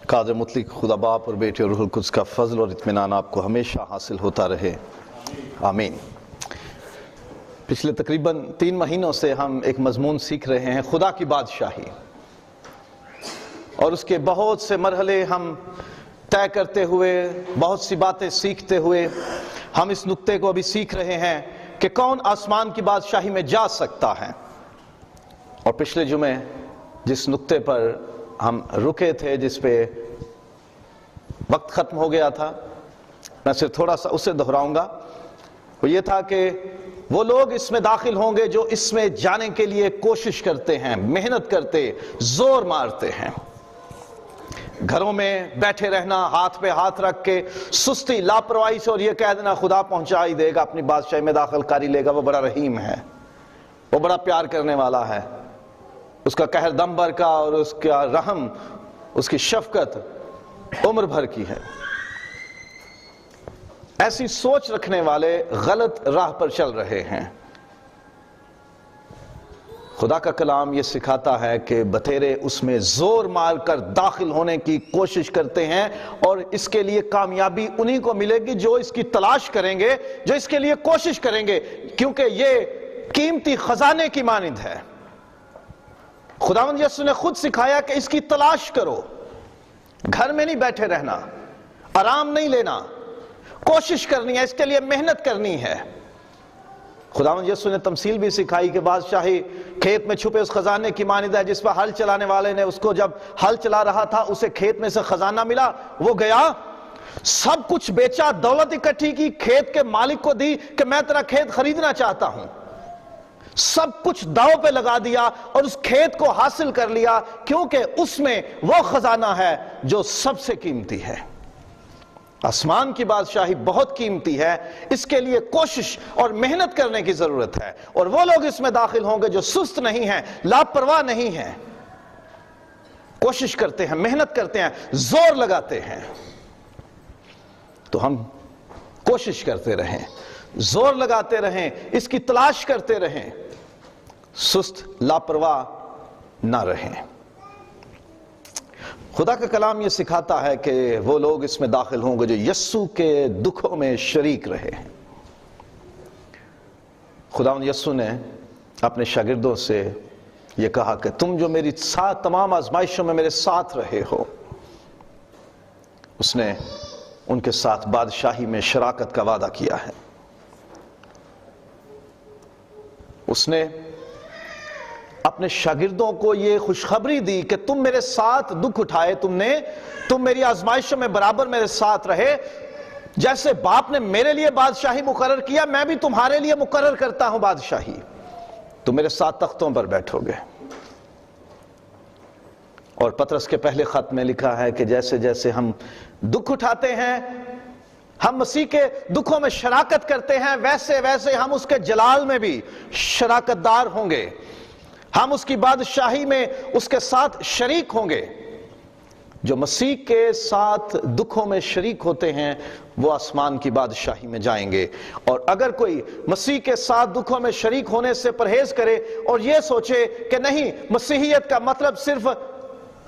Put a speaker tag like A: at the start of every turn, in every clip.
A: قادر مطلق خدا باپ اور بیٹے اور روح القدس کا فضل اور اطمینان آپ کو ہمیشہ حاصل ہوتا رہے، آمین۔ پچھلے تقریباً 3 مہینوں سے ہم ایک مضمون سیکھ رہے ہیں، خدا کی بادشاہی، اور اس کے بہت سے مرحلے ہم طے کرتے ہوئے، بہت سی باتیں سیکھتے ہوئے ہم اس نقطے کو ابھی سیکھ رہے ہیں کہ کون آسمان کی بادشاہی میں جا سکتا ہے۔ اور پچھلے جمعے جس نقطے پر ہم رکے تھے، جس پہ وقت ختم ہو گیا تھا، میں صرف تھوڑا سا اسے دہراؤں گا، وہ یہ تھا کہ وہ لوگ اس میں داخل ہوں گے جو اس میں جانے کے لیے کوشش کرتے ہیں، محنت کرتے، زور مارتے ہیں۔ گھروں میں بیٹھے رہنا، ہاتھ پہ ہاتھ رکھ کے سستی، لاپرواہی سے، اور یہ کہہ دینا خدا پہنچا ہی دے گا، اپنی بادشاہی میں داخل کاری لے گا، وہ بڑا رحیم ہے، وہ بڑا پیار کرنے والا ہے، اس کا قہر دم بھر کا اور اس کا رحم، اس کی شفقت عمر بھر کی ہے۔ ایسی سوچ رکھنے والے غلط راہ پر چل رہے ہیں۔ خدا کا کلام یہ سکھاتا ہے کہ بتیرے اس میں زور مار کر داخل ہونے کی کوشش کرتے ہیں، اور اس کے لیے کامیابی انہی کو ملے گی جو اس کی تلاش کریں گے، جو اس کے لیے کوشش کریں گے، کیونکہ یہ قیمتی خزانے کی مانند ہے۔ خداوند یسوع نے خود سکھایا کہ اس کی تلاش کرو، گھر میں نہیں بیٹھے رہنا، آرام نہیں لینا، کوشش کرنی ہے، اس کے لیے محنت کرنی ہے۔ خداوند یسوع نے تمثیل بھی سکھائی کہ بادشاہی کھیت میں چھپے اس خزانے کی مانند ہے، جس پر ہل چلانے والے نے اس کو جب ہل چلا رہا تھا، اسے کھیت میں سے خزانہ ملا، وہ گیا، سب کچھ بیچا، دولت اکٹھی کی، کھیت کے مالک کو دی کہ میں تیرا کھیت خریدنا چاہتا ہوں، سب کچھ داؤ پہ لگا دیا اور اس کھیت کو حاصل کر لیا، کیونکہ اس میں وہ خزانہ ہے جو سب سے قیمتی ہے۔ آسمان کی بادشاہی بہت قیمتی ہے، اس کے لیے کوشش اور محنت کرنے کی ضرورت ہے، اور وہ لوگ اس میں داخل ہوں گے جو سست نہیں ہیں، لاپرواہ نہیں ہیں، کوشش کرتے ہیں، محنت کرتے ہیں، زور لگاتے ہیں۔ تو ہم کوشش کرتے رہیں، زور لگاتے رہیں، اس کی تلاش کرتے رہیں، سست لاپرواہ نہ رہیں۔ خدا کا کلام یہ سکھاتا ہے کہ وہ لوگ اس میں داخل ہوں گے جو یسوع کے دکھوں میں شریک رہے ہیں۔ خداوند یسوع نے اپنے شاگردوں سے یہ کہا کہ تم جو میری ساتھ تمام آزمائشوں میں میرے ساتھ رہے ہو، اس نے ان کے ساتھ بادشاہی میں شراکت کا وعدہ کیا ہے۔ اس نے اپنے شاگردوں کو یہ خوشخبری دی کہ تم میرے ساتھ دکھ اٹھائے، تم میری آزمائشوں میں برابر میرے ساتھ رہے، جیسے باپ نے میرے لیے بادشاہی مقرر کیا، میں بھی تمہارے لیے مقرر کرتا ہوں بادشاہی، تم میرے ساتھ تختوں پر بیٹھو گے۔ اور پطرس کے پہلے خط میں لکھا ہے کہ جیسے جیسے ہم دکھ اٹھاتے ہیں، ہم مسیح کے دکھوں میں شراکت کرتے ہیں، ویسے ویسے ہم اس کے جلال میں بھی شراکت دار ہوں گے، ہم اس کی بادشاہی میں اس کے ساتھ شریک ہوں گے۔ جو مسیح کے ساتھ دکھوں میں شریک ہوتے ہیں وہ آسمان کی بادشاہی میں جائیں گے۔ اور اگر کوئی مسیح کے ساتھ دکھوں میں شریک ہونے سے پرہیز کرے اور یہ سوچے کہ نہیں، مسیحیت کا مطلب صرف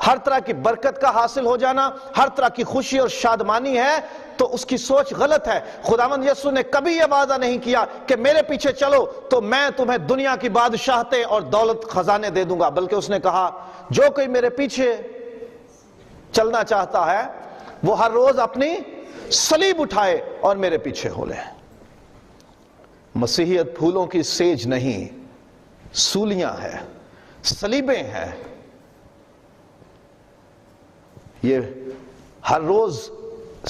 A: ہر طرح کی برکت کا حاصل ہو جانا، ہر طرح کی خوشی اور شادمانی ہے، تو اس کی سوچ غلط ہے۔ خداوند یسوع نے کبھی یہ وعدہ نہیں کیا کہ میرے پیچھے چلو تو میں تمہیں دنیا کی بادشاہتیں اور دولت خزانے دے دوں گا، بلکہ اس نے کہا جو کوئی میرے پیچھے چلنا چاہتا ہے وہ ہر روز اپنی صلیب اٹھائے اور میرے پیچھے ہو لے۔ مسیحیت پھولوں کی سیج نہیں، سولیاں ہیں، صلیبیں ہیں۔ یہ ہر روز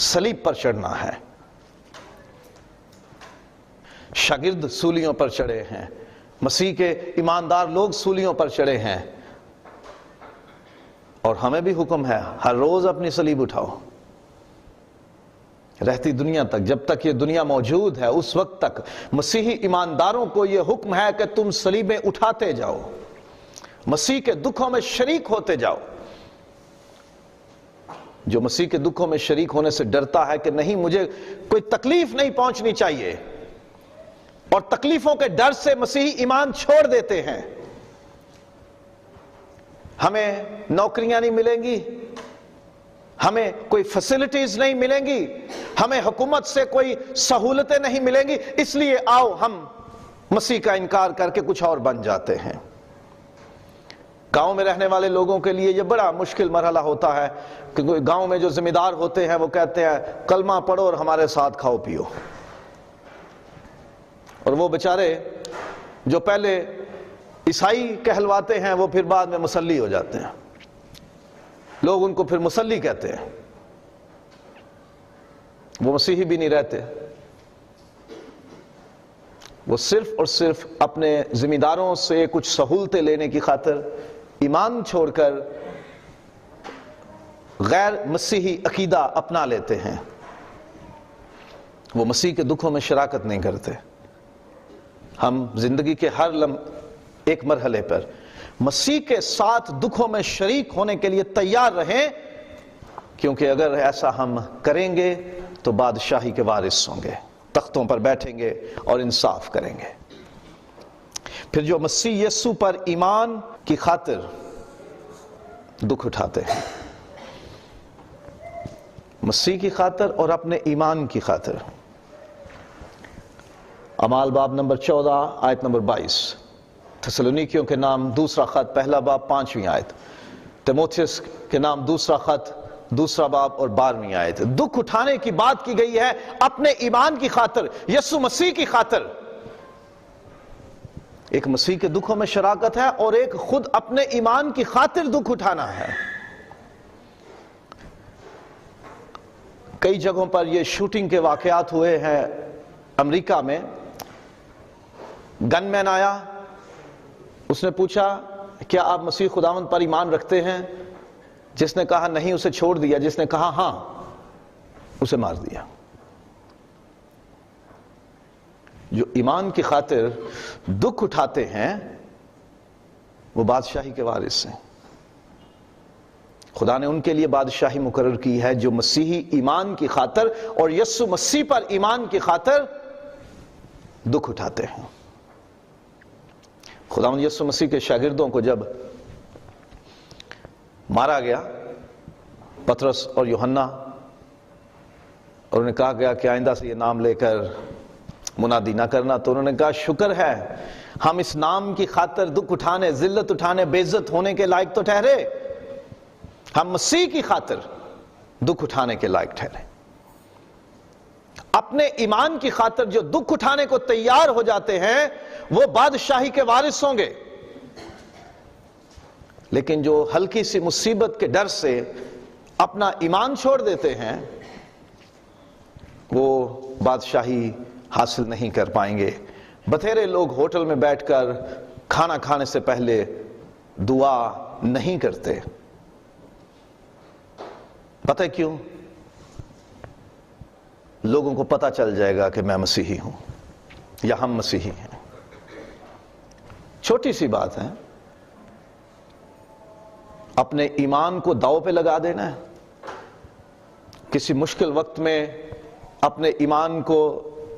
A: صلیب پر چڑھنا ہے۔ شاگرد سولیوں پر چڑھے ہیں، مسیح کے ایماندار لوگ سولیوں پر چڑھے ہیں، اور ہمیں بھی حکم ہے ہر روز اپنی صلیب اٹھاؤ۔ رہتی دنیا تک، جب تک یہ دنیا موجود ہے اس وقت تک مسیحی ایمانداروں کو یہ حکم ہے کہ تم صلیبیں اٹھاتے جاؤ، مسیح کے دکھوں میں شریک ہوتے جاؤ۔ جو مسیح کے دکھوں میں شریک ہونے سے ڈرتا ہے کہ نہیں مجھے کوئی تکلیف نہیں پہنچنی چاہیے، اور تکلیفوں کے ڈر سے مسیحی ایمان چھوڑ دیتے ہیں، ہمیں نوکریاں نہیں ملیں گی، ہمیں کوئی فیسلٹیز نہیں ملیں گی، ہمیں حکومت سے کوئی سہولتیں نہیں ملیں گی، اس لیے آؤ ہم مسیح کا انکار کر کے کچھ اور بن جاتے ہیں۔ گاؤں میں رہنے والے لوگوں کے لیے یہ بڑا مشکل مرحلہ ہوتا ہے، کیونکہ گاؤں میں جو ذمہ دار ہوتے ہیں وہ کہتے ہیں کلمہ پڑھو اور ہمارے ساتھ کھاؤ پیو، اور وہ بیچارے جو پہلے عیسائی کہلواتے ہیں وہ پھر بعد میں مسلی ہو جاتے ہیں، لوگ ان کو پھر مسلی کہتے ہیں، وہ مسیحی بھی نہیں رہتے، وہ صرف اور صرف اپنے ذمہ داروں سے کچھ سہولتیں لینے کی خاطر ایمان چھوڑ کر غیر مسیحی عقیدہ اپنا لیتے ہیں، وہ مسیح کے دکھوں میں شراکت نہیں کرتے۔ ہم زندگی کے ہر ایک مرحلے پر مسیح کے ساتھ دکھوں میں شریک ہونے کے لیے تیار رہیں، کیونکہ اگر ایسا ہم کریں گے تو بادشاہی کے وارث ہوں گے، تختوں پر بیٹھیں گے اور انصاف کریں گے۔ پھر جو مسیح یسوع پر ایمان کی خاطر دکھ اٹھاتے ہیں، مسیح کی خاطر اور اپنے ایمان کی خاطر۔ اعمال باب نمبر 14 آیت نمبر 22، تھسلونیکیوں کے نام دوسرا خط پہلا باب 5ویں آیت، تیموتھیوس کے نام دوسرا خط دوسرا باب اور 12ویں آیت۔ دکھ اٹھانے کی بات کی گئی ہے اپنے ایمان کی خاطر، یسوع مسیح کی خاطر۔ ایک مسیح کے دکھوں میں شراکت ہے اور ایک خود اپنے ایمان کی خاطر دکھ اٹھانا ہے۔ کئی جگہوں پر یہ شوٹنگ کے واقعات ہوئے ہیں۔ امریکہ میں گن مین آیا، اس نے پوچھا کیا آپ مسیح خداوند پر ایمان رکھتے ہیں؟ جس نے کہا نہیں اسے چھوڑ دیا، جس نے کہا ہاں اسے مار دیا۔ جو ایمان کی خاطر دکھ اٹھاتے ہیں وہ بادشاہی کے وارث ہیں۔ خدا نے ان کے لیے بادشاہی مقرر کی ہے جو مسیحی ایمان کی خاطر اور یسوع مسیح پر ایمان کی خاطر دکھ اٹھاتے ہیں۔ خداوند یسوع مسیح کے شاگردوں کو جب مارا گیا، پطرس اور یوحنا، اور انہیں کہا گیا کہ آئندہ سے یہ نام لے کر منادی نہ کرنا، تو انہوں نے کہا شکر ہے ہم اس نام کی خاطر دکھ اٹھانے، ذلت اٹھانے، بے عزت ہونے کے لائق تو ٹھہرے، ہم مسیح کی خاطر دکھ اٹھانے کے لائق ٹھہرے۔ اپنے ایمان کی خاطر جو دکھ اٹھانے کو تیار ہو جاتے ہیں وہ بادشاہی کے وارث ہوں گے، لیکن جو ہلکی سی مصیبت کے ڈر سے اپنا ایمان چھوڑ دیتے ہیں وہ بادشاہی حاصل نہیں کر پائیں گے۔ بتھیرے لوگ ہوٹل میں بیٹھ کر کھانا کھانے سے پہلے دعا نہیں کرتے، پتہ کیوں؟ لوگوں کو پتہ چل جائے گا کہ میں مسیحی ہوں یا ہم مسیحی ہیں۔ چھوٹی سی بات ہے، اپنے ایمان کو داؤ پہ لگا دینا ہے۔ کسی مشکل وقت میں اپنے ایمان کو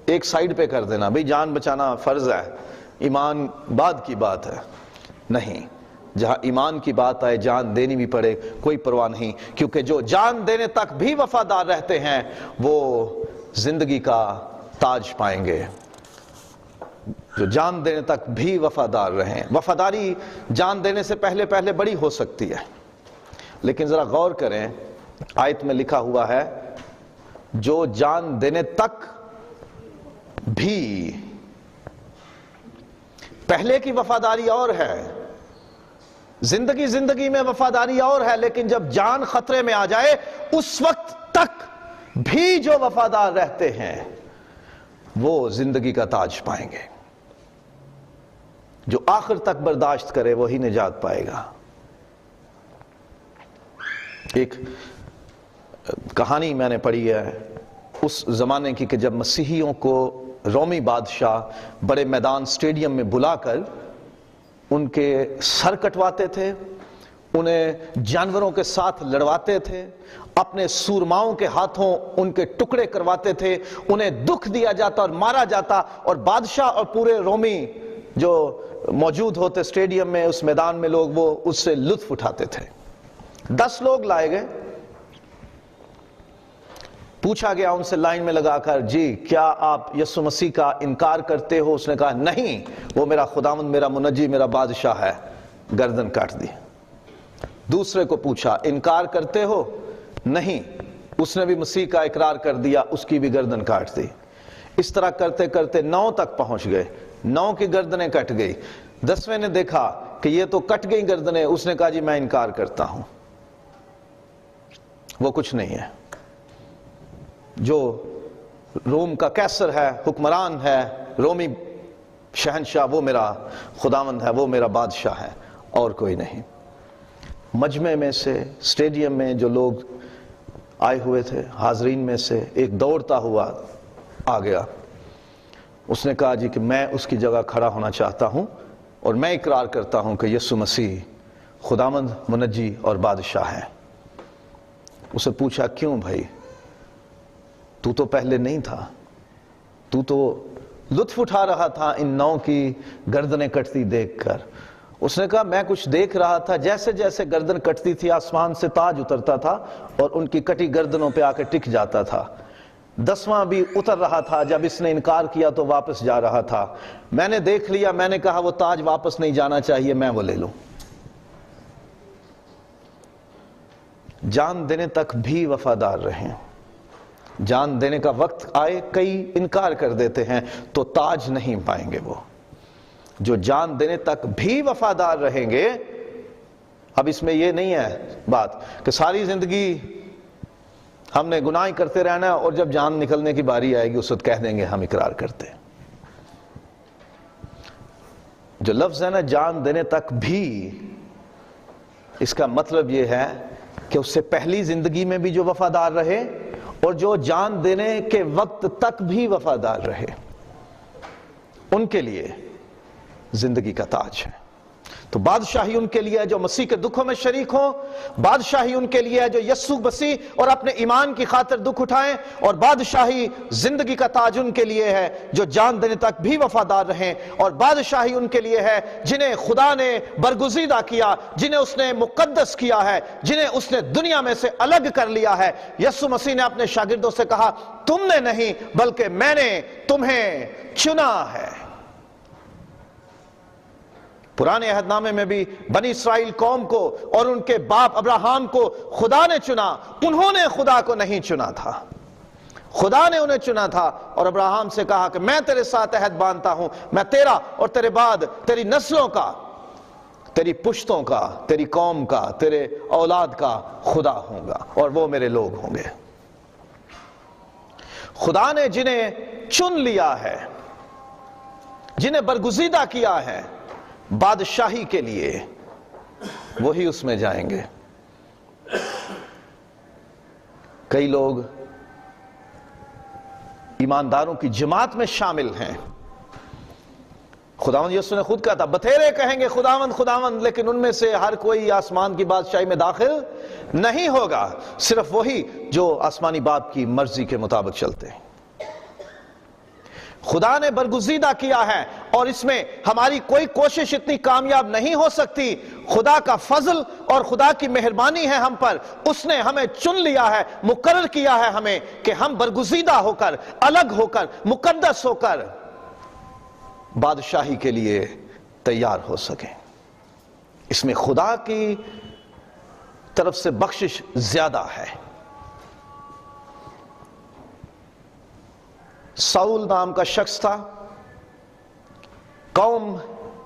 A: ایک سائیڈ پہ کر دینا، بھئی جان بچانا فرض ہے، ایمان بعد کی بات ہے۔ نہیں، جہاں ایمان کی بات آئے جان دینی بھی پڑے، کوئی پرواہ نہیں، کیونکہ جو جان دینے تک بھی وفادار رہتے ہیں وہ زندگی کا تاج پائیں گے۔ جو جان دینے تک بھی وفادار رہیں۔ وفاداری جان دینے سے پہلے بڑی ہو سکتی ہے، لیکن ذرا غور کریں آیت میں لکھا ہوا ہے جو جان دینے تک بھی، پہلے کی وفاداری اور ہے، زندگی میں وفاداری اور ہے، لیکن جب جان خطرے میں آ جائے اس وقت تک بھی جو وفادار رہتے ہیں وہ زندگی کا تاج پائیں گے۔ جو آخر تک برداشت کرے وہی نجات پائے گا۔ ایک کہانی میں نے پڑھی ہے اس زمانے کی کہ جب مسیحیوں کو رومی بادشاہ بڑے میدان سٹیڈیم میں بلا کر ان کے سر کٹواتے تھے، انہیں جانوروں کے ساتھ لڑواتے تھے، اپنے سورماؤں کے ہاتھوں ان کے ٹکڑے کرواتے تھے، انہیں دکھ دیا جاتا اور مارا جاتا، اور بادشاہ اور پورے رومی جو موجود ہوتے سٹیڈیم میں اس میدان میں لوگ وہ اس سے لطف اٹھاتے تھے۔ 10 لوگ لائے گئے، پوچھا گیا ان سے لائن میں لگا کر، جی کیا آپ یسوع مسیح کا انکار کرتے ہو؟ اس نے کہا نہیں، وہ میرا خداوند، میرا منجی، میرا بادشاہ ہے۔ گردن کاٹ دی۔ دوسرے کو پوچھا انکار کرتے ہو؟ نہیں، اس نے بھی مسیح کا اقرار کر دیا، اس کی بھی گردن کاٹ دی۔ اس طرح کرتے کرتے 9 تک پہنچ گئے، 9 کی گردنیں کٹ گئی۔ 10ویں نے دیکھا کہ یہ تو کٹ گئی گردنیں، اس نے کہا جی میں انکار کرتا ہوں، وہ کچھ نہیں ہے۔ جو روم کا کیسر ہے، حکمران ہے، رومی شہنشاہ، وہ میرا خداوند ہے، وہ میرا بادشاہ ہے، اور کوئی نہیں۔ مجمع میں سے، سٹیڈیم میں جو لوگ آئے ہوئے تھے، حاضرین میں سے ایک دوڑتا ہوا آ گیا۔ اس نے کہا جی کہ میں اس کی جگہ کھڑا ہونا چاہتا ہوں اور میں اقرار کرتا ہوں کہ یسوع مسیح خداوند، منجی اور بادشاہ ہے۔ اسے پوچھا کیوں بھائی؟ تو تو پہلے نہیں تھا، تو تو لطف اٹھا رہا تھا ان 9 کی گردنیں کٹتی دیکھ کر۔ اس نے کہا میں کچھ دیکھ رہا تھا، جیسے جیسے گردن کٹتی تھی آسمان سے تاج اترتا تھا اور ان کی کٹی گردنوں پہ آ کے ٹک جاتا تھا۔ 10واں بھی اتر رہا تھا، جب اس نے انکار کیا تو واپس جا رہا تھا۔ میں نے دیکھ لیا، میں نے کہا وہ تاج واپس نہیں جانا چاہیے، میں وہ لے لوں۔ جان دینے تک بھی وفادار رہیں۔ جان دینے کا وقت آئے، کئی انکار کر دیتے ہیں تو تاج نہیں پائیں گے۔ وہ جو جان دینے تک بھی وفادار رہیں گے، اب اس میں یہ نہیں ہے بات کہ ساری زندگی ہم نے گناہ کرتے رہنا اور جب جان نکلنے کی باری آئے گی اس وقت کہہ دیں گے ہم اقرار کرتے۔ جو لفظ ہے نا جان دینے تک بھی، اس کا مطلب یہ ہے کہ اس سے پہلی زندگی میں بھی جو وفادار رہے اور جو جان دینے کے وقت تک بھی وفادار رہے، ان کے لیے زندگی کا تاج ہے۔ تو بادشاہی ان کے لیے ہے جو مسیح کے دکھوں میں شریک ہوں، بادشاہی ان کے لیے ہے جو یسوع مسیح اور اپنے ایمان کی خاطر دکھ اٹھائیں، اور بادشاہی زندگی کا تاج ان کے لیے ہے جو جان دینے تک بھی وفادار رہیں، اور بادشاہی ان کے لیے ہے جنہیں خدا نے برگزیدہ کیا، جنہیں اس نے مقدس کیا ہے، جنہیں اس نے دنیا میں سے الگ کر لیا ہے۔ یسوع مسیح نے اپنے شاگردوں سے کہا تم نے نہیں بلکہ میں نے تمہیں چنا ہے۔ پرانے عہد نامے میں بھی بنی اسرائیل قوم کو اور ان کے باپ ابراہام کو خدا نے چنا، انہوں نے خدا کو نہیں چنا تھا، خدا نے انہیں چنا تھا، اور ابراہام سے کہا کہ میں تیرے ساتھ عہد باندھتا ہوں، میں تیرا اور تیرے بعد تیری نسلوں کا، تیری پشتوں کا، تیری قوم کا، تیرے اولاد کا خدا ہوں گا اور وہ میرے لوگ ہوں گے۔ خدا نے جنہیں چن لیا ہے، جنہیں برگزیدہ کیا ہے بادشاہی کے لیے، وہی اس میں جائیں گے۔ کئی لوگ ایمانداروں کی جماعت میں شامل ہیں۔ خداوند یسوع نے خود کہا تھا بتھیرے کہیں گے خداوند خداوند، لیکن ان میں سے ہر کوئی آسمان کی بادشاہی میں داخل نہیں ہوگا، صرف وہی جو آسمانی باپ کی مرضی کے مطابق چلتے ہیں۔ خدا نے برگزیدہ کیا ہے اور اس میں ہماری کوئی کوشش اتنی کامیاب نہیں ہو سکتی، خدا کا فضل اور خدا کی مہربانی ہے ہم پر، اس نے ہمیں چن لیا ہے، مقرر کیا ہے ہمیں کہ ہم برگزیدہ ہو کر، الگ ہو کر، مقدس ہو کر بادشاہی کے لیے تیار ہو سکیں۔ اس میں خدا کی طرف سے بخشش زیادہ ہے۔ ساؤل نام کا شخص تھا، قوم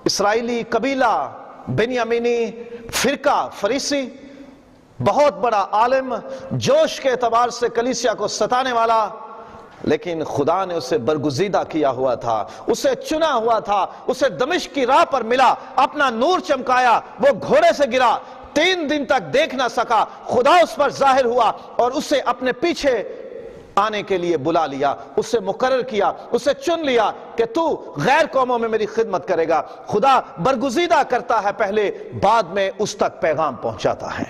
A: اسرائیلی قبیلہ بنیامینی فرقہ فریسی، بہت بڑا عالم، جوش کے اعتبار سے کلیسیا کو ستانے والا، لیکن خدا نے اسے برگزیدہ کیا ہوا تھا، اسے چنا ہوا تھا، اسے دمشق کی راہ پر ملا، اپنا نور چمکایا، وہ گھوڑے سے گرا، 3 دن تک دیکھ نہ سکا، خدا اس پر ظاہر ہوا اور اسے اپنے پیچھے آنے کے لیے بلا لیا، اسے مقرر کیا، اسے چن لیا کہ تو غیر قوموں میں میری خدمت کرے گا۔ خدا برگزیدہ کرتا ہے پہلے، بعد میں اس تک پیغام پہنچاتا ہے۔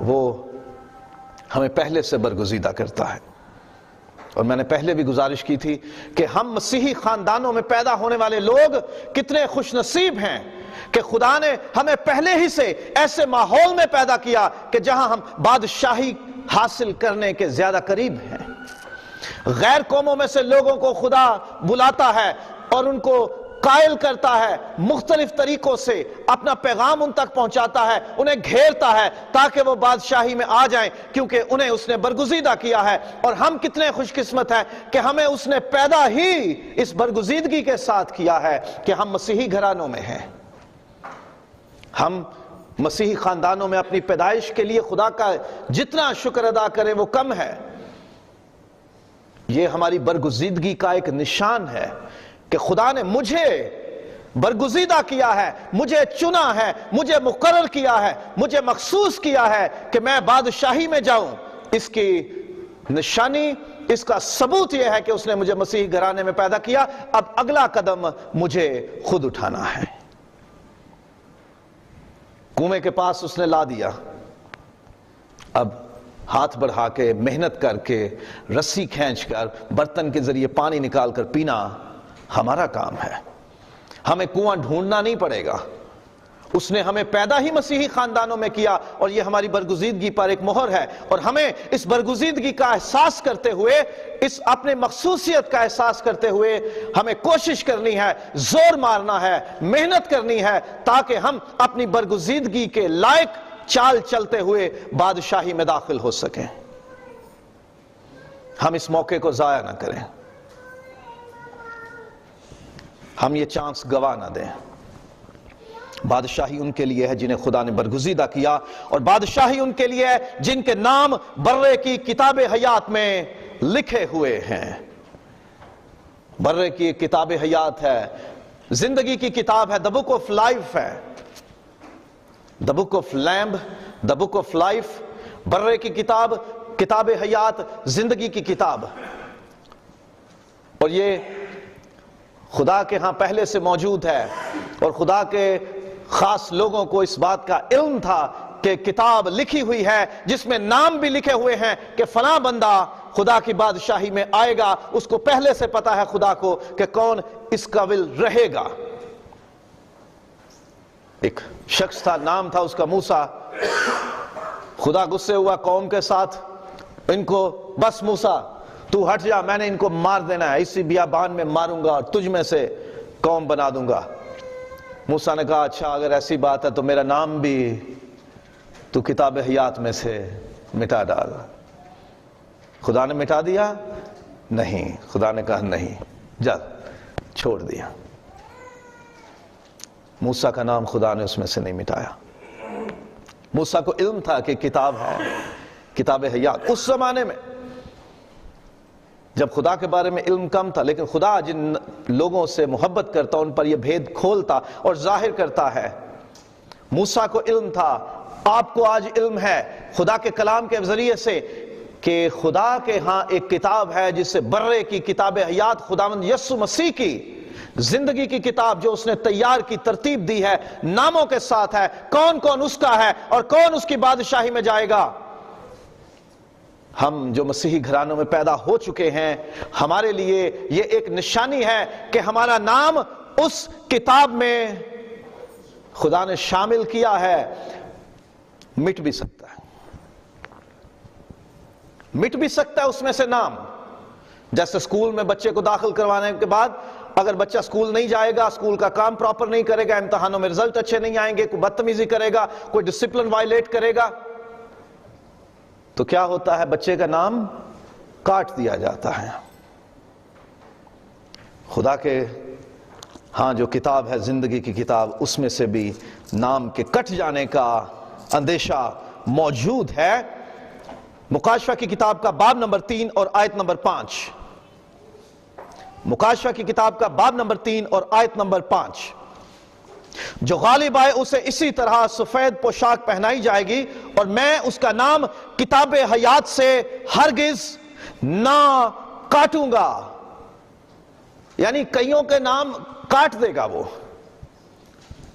A: وہ ہمیں پہلے سے برگزیدہ کرتا ہے، اور میں نے پہلے بھی گزارش کی تھی کہ ہم مسیحی خاندانوں میں پیدا ہونے والے لوگ کتنے خوش نصیب ہیں کہ خدا نے ہمیں پہلے ہی سے ایسے ماحول میں پیدا کیا کہ جہاں ہم بادشاہی حاصل کرنے کے زیادہ قریب ہیں۔ غیر قوموں میں سے لوگوں کو خدا بلاتا ہے اور ان کو قائل کرتا ہے، مختلف طریقوں سے اپنا پیغام ان تک پہنچاتا ہے، انہیں گھیرتا ہے تاکہ وہ بادشاہی میں آ جائیں، کیونکہ انہیں اس نے برگزیدہ کیا ہے۔ اور ہم کتنے خوش قسمت ہیں کہ ہمیں اس نے پیدا ہی اس برگزیدگی کے ساتھ کیا ہے کہ ہم مسیحی گھرانوں میں ہیں۔ ہم مسیحی خاندانوں میں اپنی پیدائش کے لیے خدا کا جتنا شکر ادا کریں وہ کم ہے۔ یہ ہماری برگزیدگی کا ایک نشان ہے کہ خدا نے مجھے برگزیدہ کیا ہے، مجھے چنا ہے، مجھے مقرر کیا ہے، مجھے مخصوص کیا ہے کہ میں بادشاہی میں جاؤں۔ اس کی نشانی، اس کا ثبوت یہ ہے کہ اس نے مجھے مسیحی گھرانے میں پیدا کیا۔ اب اگلا قدم مجھے خود اٹھانا ہے۔ کنویں کے پاس اس نے لا دیا، اب ہاتھ بڑھا کے، محنت کر کے، رسی کھینچ کر، برتن کے ذریعے پانی نکال کر پینا ہمارا کام ہے۔ ہمیں کنواں ڈھونڈنا نہیں پڑے گا، اس نے ہمیں پیدا ہی مسیحی خاندانوں میں کیا، اور یہ ہماری برگزیدگی پر ایک مہر ہے۔ اور ہمیں اس برگزیدگی کا احساس کرتے ہوئے، اس اپنے مخصوصیت کا احساس کرتے ہوئے ہمیں کوشش کرنی ہے، زور مارنا ہے، محنت کرنی ہے، تاکہ ہم اپنی برگزیدگی کے لائق چال چلتے ہوئے بادشاہی میں داخل ہو سکیں۔ ہم اس موقع کو ضائع نہ کریں، ہم یہ چانس گوا نہ دیں۔ بادشاہی ان کے لیے ہے جنہیں خدا نے برگزیدہ کیا، اور بادشاہی ان کے لیے ہے جن کے نام برے کی کتاب حیات میں لکھے ہوئے ہیں۔ برے کی کتاب حیات ہے، زندگی کی کتاب ہے، the book of life ہے، the book of lamb, the book of life، برے کی کتاب، کتاب حیات، زندگی کی کتاب۔ اور یہ خدا کے ہاں پہلے سے موجود ہے، اور خدا کے خاص لوگوں کو اس بات کا علم تھا کہ کتاب لکھی ہوئی ہے جس میں نام بھی لکھے ہوئے ہیں کہ فلاں بندہ خدا کی بادشاہی میں آئے گا۔ اس کو پہلے سے پتا ہے خدا کو کہ کون اس قابل رہے گا۔ ایک شخص تھا، نام تھا اس کا موسیٰ۔ خدا غصے ہوا قوم کے ساتھ، ان کو بس موسیٰ تو ہٹ جا، میں نے ان کو مار دینا ہے، اسی بیابان میں ماروں گا اور تجھ میں سے قوم بنا دوں گا۔ موسیٰ نے کہا اچھا اگر ایسی بات ہے تو میرا نام بھی تو کتاب حیات میں سے مٹا ڈال۔ خدا نے مٹا دیا؟ نہیں، خدا نے کہا نہیں، جا، چھوڑ دیا۔ موسیٰ کا نام خدا نے اس میں سے نہیں مٹایا۔ موسیٰ کو علم تھا کہ کتاب ہے، کتاب حیات۔ اس زمانے میں جب خدا کے بارے میں علم کم تھا، لیکن خدا جن لوگوں سے محبت کرتا ان پر یہ بھید کھولتا اور ظاہر کرتا ہے۔ موسیٰ کو علم تھا، آپ کو آج علم ہے خدا کے کلام کے ذریعے سے کہ خدا کے ہاں ایک کتاب ہے جسے برے کی کتاب حیات، خداوند یسوع مسیح کی زندگی کی کتاب جو اس نے تیار کی، ترتیب دی ہے، ناموں کے ساتھ ہے، کون کون اس کا ہے اور کون اس کی بادشاہی میں جائے گا۔ ہم جو مسیحی گھرانوں میں پیدا ہو چکے ہیں، ہمارے لیے یہ ایک نشانی ہے کہ ہمارا نام اس کتاب میں خدا نے شامل کیا ہے۔ مٹ بھی سکتا ہے، مٹ بھی سکتا ہے اس میں سے نام۔ جیسے اسکول میں بچے کو داخل کروانے کے بعد اگر بچہ اسکول نہیں جائے گا، اسکول کا کام پراپر نہیں کرے گا، امتحانوں میں رزلٹ اچھے نہیں آئیں گے، کوئی بدتمیزی کرے گا، کوئی ڈسپلن وائلیٹ کرے گا، تو کیا ہوتا ہے؟ بچے کا نام کاٹ دیا جاتا ہے۔ خدا کے ہاں جو کتاب ہے زندگی کی کتاب، اس میں سے بھی نام کے کٹ جانے کا اندیشہ موجود ہے۔ مکاشفہ کی کتاب کا باب نمبر 3 اور آیت نمبر 5، مکاشفہ کی کتاب کا باب نمبر 3 اور آیت نمبر 5، جو غالب آئے اسے اسی طرح سفید پوشاک پہنائی جائے گی، اور میں اس کا نام کتاب حیات سے ہرگز نہ کاٹوں گا۔ یعنی کئیوں کے نام کاٹ دے گا وہ،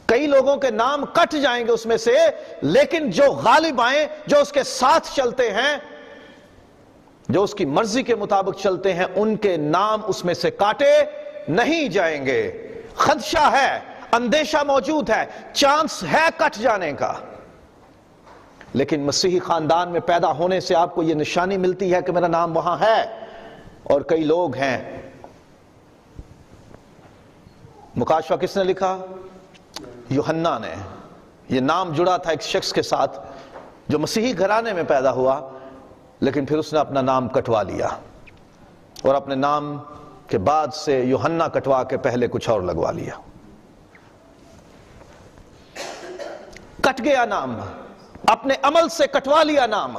A: کئی لوگوں کے نام کٹ جائیں گے اس میں سے، لیکن جو غالب آئیں، جو اس کے ساتھ چلتے ہیں، جو اس کی مرضی کے مطابق چلتے ہیں، ان کے نام اس میں سے کاٹے نہیں جائیں گے۔ خدشہ ہے، اندیشہ موجود ہے، چانس ہے کٹ جانے کا، لیکن مسیحی خاندان میں پیدا ہونے سے آپ کو یہ نشانی ملتی ہے کہ میرا نام وہاں ہے۔ اور کئی لوگ ہیں، مکاشفہ کس نے لکھا؟ یوحنا نے۔ یہ نام جڑا تھا ایک شخص کے ساتھ جو مسیحی گھرانے میں پیدا ہوا، لیکن پھر اس نے اپنا نام کٹوا لیا، اور اپنے نام کے بعد سے یوحنا کٹوا کے پہلے کچھ اور لگوا لیا۔ کٹ گیا نام، اپنے عمل سے کٹوا لیا نام۔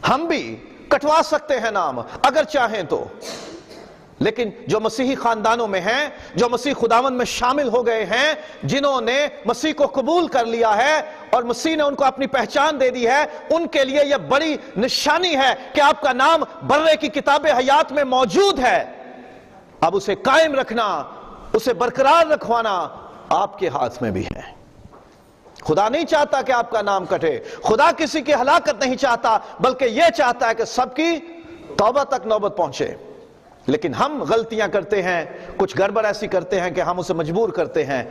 A: ہم بھی کٹوا سکتے ہیں نام اگر چاہیں تو، لیکن جو مسیحی خاندانوں میں ہیں، جو مسیح خداوند میں شامل ہو گئے ہیں، جنہوں نے مسیح کو قبول کر لیا ہے اور مسیح نے ان کو اپنی پہچان دے دی ہے، ان کے لیے یہ بڑی نشانی ہے کہ آپ کا نام برے کی کتاب حیات میں موجود ہے۔ اب اسے قائم رکھنا، اسے برقرار رکھوانا آپ کے ہاتھ میں بھی ہے۔ خدا نہیں چاہتا کہ آپ کا نام کٹے، خدا کسی کی ہلاکت نہیں چاہتا، بلکہ یہ چاہتا ہے کہ سب کی توبہ تک نوبت پہنچے۔ لیکن ہم غلطیاں کرتے ہیں، کچھ گڑبڑ ایسی کرتے ہیں کہ ہم اسے مجبور کرتے ہیں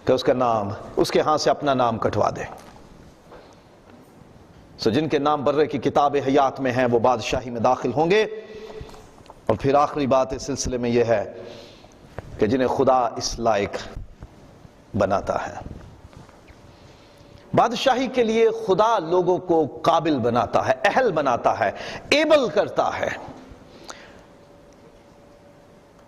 A: کہ اس کا نام، اس کے ہاں سے اپنا نام کٹوا دیں۔ سو جن کے نام برے کی کتاب حیات میں ہیں وہ بادشاہی میں داخل ہوں گے۔ اور پھر آخری بات اس سلسلے میں یہ ہے کہ جنہیں خدا اس لائق بناتا ہے۔ بادشاہی کے لیے خدا لوگوں کو قابل بناتا ہے، اہل بناتا ہے، ایبل کرتا ہے۔